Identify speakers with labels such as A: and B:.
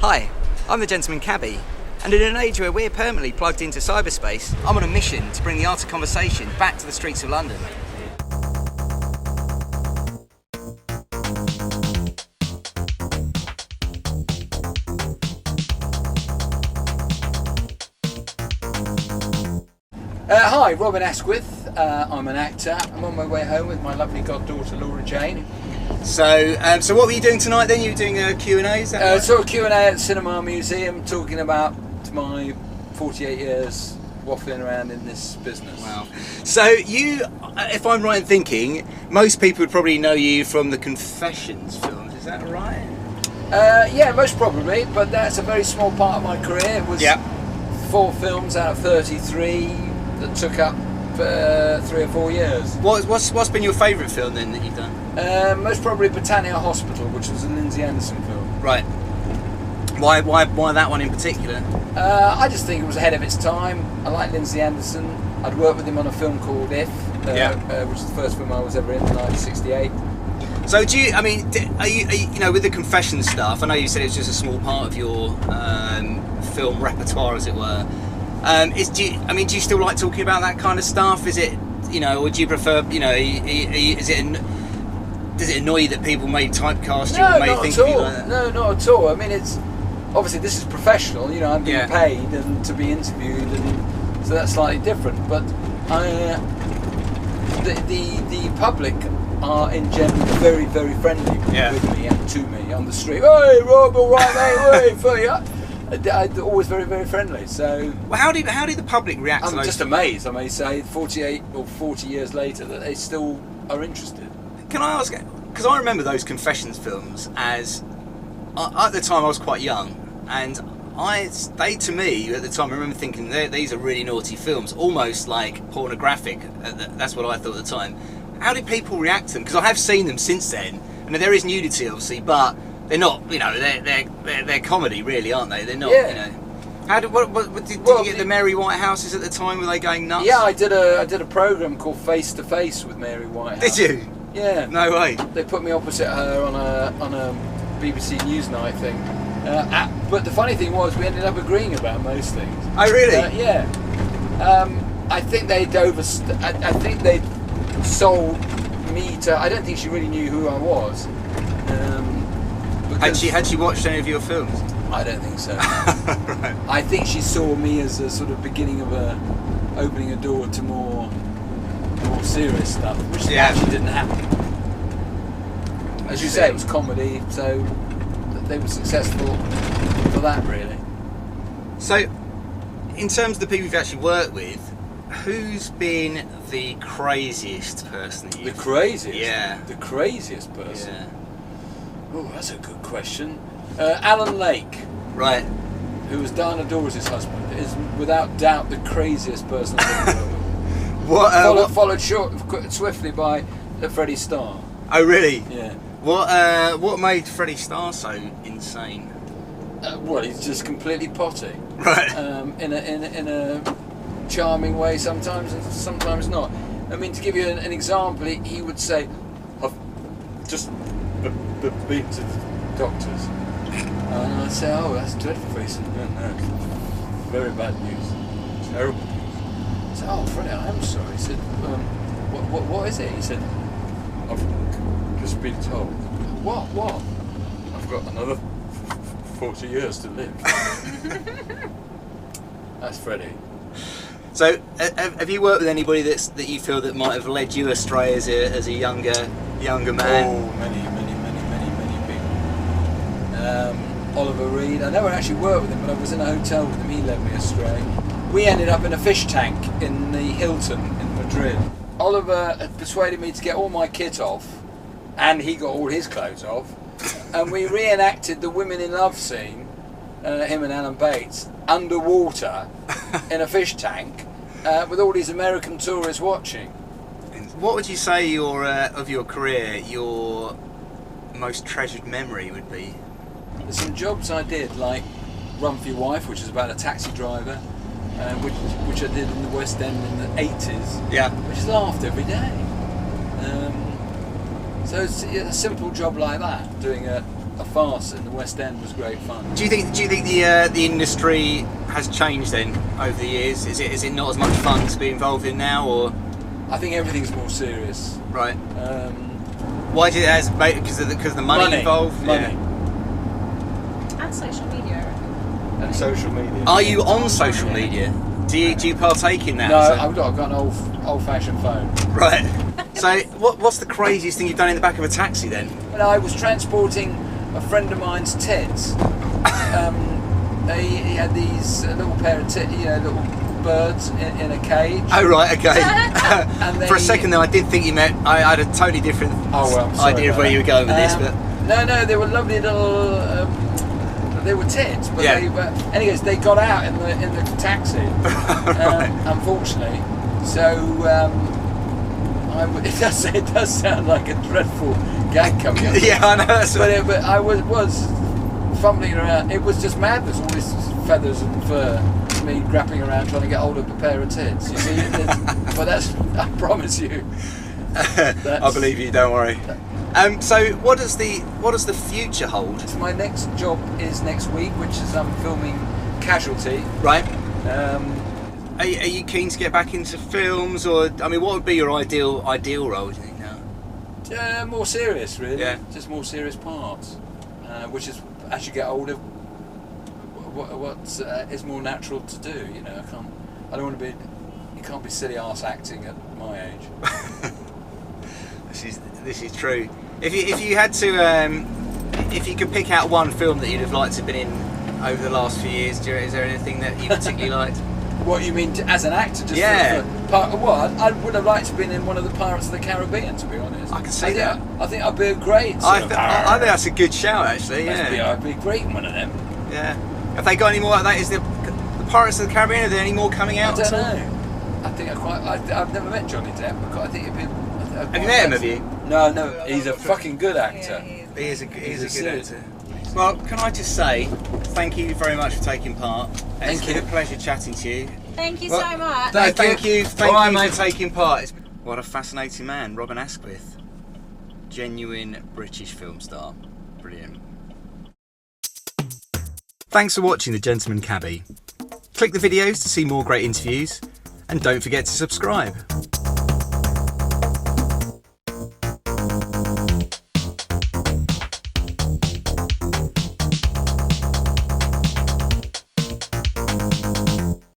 A: Hi, I'm the Gentleman Cabbie, and in an age where we're permanently plugged into cyberspace, I'm on a mission to bring the art of conversation back to the streets of London.
B: Hi, Robin Asquith. I'm an actor. I'm on my way home with my lovely goddaughter Laura Jane.
A: So what were you doing tonight then? You were doing a Q&A, is that right?
B: Saw a Q&A at the Cinema Museum talking about my 48 years waffling around in this business.
A: Wow. So you, if I'm right in thinking, most people would probably know you from the Confessions films, is that right?
B: Yeah, most probably, but that's a very small part of my career. It was 4 films out of 33 that took up 3 or 4 years.
A: What's been your favourite film then that you've done?
B: Most probably Britannia Hospital, which was a Lindsay Anderson film.
A: Right. Why that one in particular?
B: I just think it was ahead of its time. I like Lindsay Anderson. I'd worked with him on a film called If, which is the first film I was ever in 1968.
A: So do you? I mean, are you with the Confessions stuff? I know you said it's just a small part of your film repertoire, as it were. Do you still like talking about that kind of stuff? Is it, or do you prefer, does it annoy you that people may typecast you or may think of you like that?
B: No, not at all. I mean, it's obviously this is professional. I'm being paid and to be interviewed, and so that's slightly different. But the public are in general very, very friendly with me and to me on the street. Hey, Rob, all right, mate? Hey, for you. They're always very, very friendly. So,
A: well, how do the public react to those?
B: I'm just amazed, I may say, 48 or 40 years later, that they still are interested.
A: Can I ask? Because I remember those Confessions films as at the time I was quite young, and they to me at the time I remember thinking these are really naughty films, almost like pornographic. That's what I thought at the time. How did people react to them? Because I have seen them since then, and there is nudity obviously, but they're not, they're comedy really, aren't they? They're not, How did you get the Mary Whitehouses at the time? Were they going nuts?
B: Yeah, I did a program called Face to Face with Mary Whitehouse.
A: Did you?
B: Yeah.
A: No way.
B: They put me opposite her on a BBC Newsnight thing. But the funny thing was, we ended up agreeing about most things.
A: Oh really?
B: Yeah. I think they'd I think they'd sold me to. I don't think she really knew who I was.
A: Had she watched any of your films?
B: I don't think so.
A: Right.
B: I think she saw me as a sort of beginning of opening a door to more serious stuff, which actually didn't happen. As you say, it was comedy, so they were successful for that, really.
A: So, in terms of the people you've actually worked with, who's been the craziest person that you've...
B: The craziest?
A: Yeah.
B: The craziest person?
A: Yeah.
B: Oh, that's a good question. Alan Lake.
A: Right.
B: Who was Diana Dawes' husband, is without doubt the craziest person I've ever worked with. Followed swiftly by Freddie Starr.
A: Oh really?
B: Yeah.
A: What made Freddie Starr so insane?
B: Well, he's just completely potty.
A: Right.
B: In a charming way sometimes, and sometimes not. I mean, to give you an example, he would say, "I've just been to the doctors," and I'd say, "Oh, that's dreadful." He said, "No, very bad news, terrible news." I said, "Oh, Freddie, I'm sorry." He said, "What is it?" He said, "I've just been told." What? "I've got another 40 years to live." That's Freddie.
A: So, have you worked with anybody that you feel that might have led you astray as a younger man?
B: Oh, many people. Oliver Reed. I never actually worked with him, but I was in a hotel with him. He led me astray. We ended up in a fish tank in the Hilton in Madrid. Oliver had persuaded me to get all my kit off, and he got all his clothes off, and we reenacted the Women in Love scene, him and Alan Bates, underwater in a fish tank with all these American tourists watching.
A: What would you say of your career, your most treasured memory would be?
B: There's some jobs I did, like Run for Your Wife, which is about a taxi driver, which I did in the West End in the 80s.
A: Yeah.
B: Which is laughed every day. So it's a simple job like that, doing a a farce in the West End was great fun.
A: Do you think the industry has changed then over the years? Is it not as much fun to be involved in now, or?
B: I think everything's more serious.
A: Right. Why do you think because of the money involved?
B: Money.
A: Yeah.
C: And social media.
B: And social media.
A: Are you on social media? Do you partake in that?
B: No, I've got an old-fashioned phone.
A: Right. So what's the craziest thing you've done in the back of a taxi then?
B: Well, I was transporting a friend of mine's tits. He had these little pair of little birds in a cage.
A: Oh right, okay.
B: And
A: For a second there, I did think you meant I had a totally different idea of where you were going with this, but
B: no, they were lovely little. They were tits, but anyways, they got out in the taxi.
A: Right.
B: Unfortunately, so it does sound like a dreadful gag coming up.
A: Yeah, I know.
B: But I was fumbling around. It was just madness. All these feathers and fur. Me grappling around trying to get hold of a pair of tits. You see, but I promise you.
A: I believe you. Don't worry. So what does the future hold?
B: So my next job is next week, which is I'm filming Casualty.
A: Right.
B: Um,
A: Are you keen to get back into films, or I mean, what would be your ideal role? Do you think now?
B: More serious, really.
A: Yeah.
B: Just more serious parts, which is as you get older, what is more natural to do. You know, I don't want to be. You can't be silly arse acting at my age.
A: This is true. If you had to, if you could pick out one film that you'd have liked to have been in over the last few years, is there anything that you particularly liked?
B: What you mean as an actor? Just
A: Yeah.
B: I would have liked to have been in one of the Pirates of the Caribbean, to be honest.
A: I can see that.
B: I think I'd be a great.
A: I think that's a good shout, actually. Yeah.
B: I'd be great in one of them.
A: Yeah. Have they got any more like that? Is the Pirates of the Caribbean? Are there any more coming out?
B: I don't know. I think I've never met Johnny Depp. I think it'd be.
A: Have you met him? Have you?
B: No. He's a fucking good actor.
C: Yeah,
A: He is a good
B: Sid.
A: actor. Well, can I just say thank you very much for taking part. It's
B: Thank
A: been
B: you.
A: a pleasure chatting to you.
C: Thank you
A: Well,
C: so much.
A: Thank you
B: Bye,
A: for
B: mate.
A: taking part. What a fascinating man, Robin Asquith. Genuine British film star. Brilliant. Thanks for watching The Gentleman Cabbie. Click the videos to see more great interviews, and don't forget to subscribe.